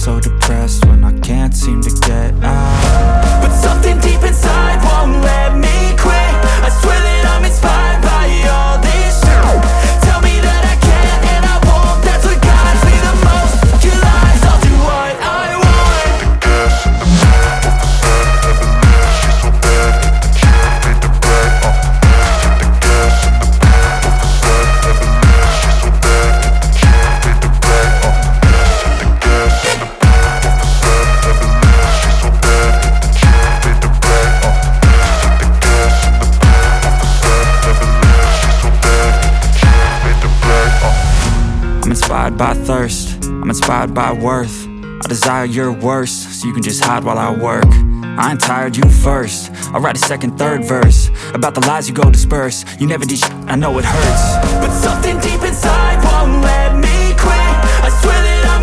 so depressed when I can't seem to get out. But something deep inside won't let me quit. I swear that I'm inspired by all this shit. Tell me that I can't and I won't. That's what guides me the most. Your lies, I'll do what I want. The gas in the back of the sun, never leave. She's so bad, can't beat the brag. The gas in the back of the sun, never leave. She's so bad, can't beat the brag. The gas in the back of the sun, never leave. She's so bad, can't beat the brag. The gas in the back of the sun, never leave. She's so bad, can't beat the brag. I'm inspired by thirst, I'm inspired by worth. I desire your worst, so you can just hide while I work. I ain't tired, you first. I'll write a second, third verse about the lies you go disperse. You never did shit, I know it hurts. But something deep inside won't let me quit. I swear that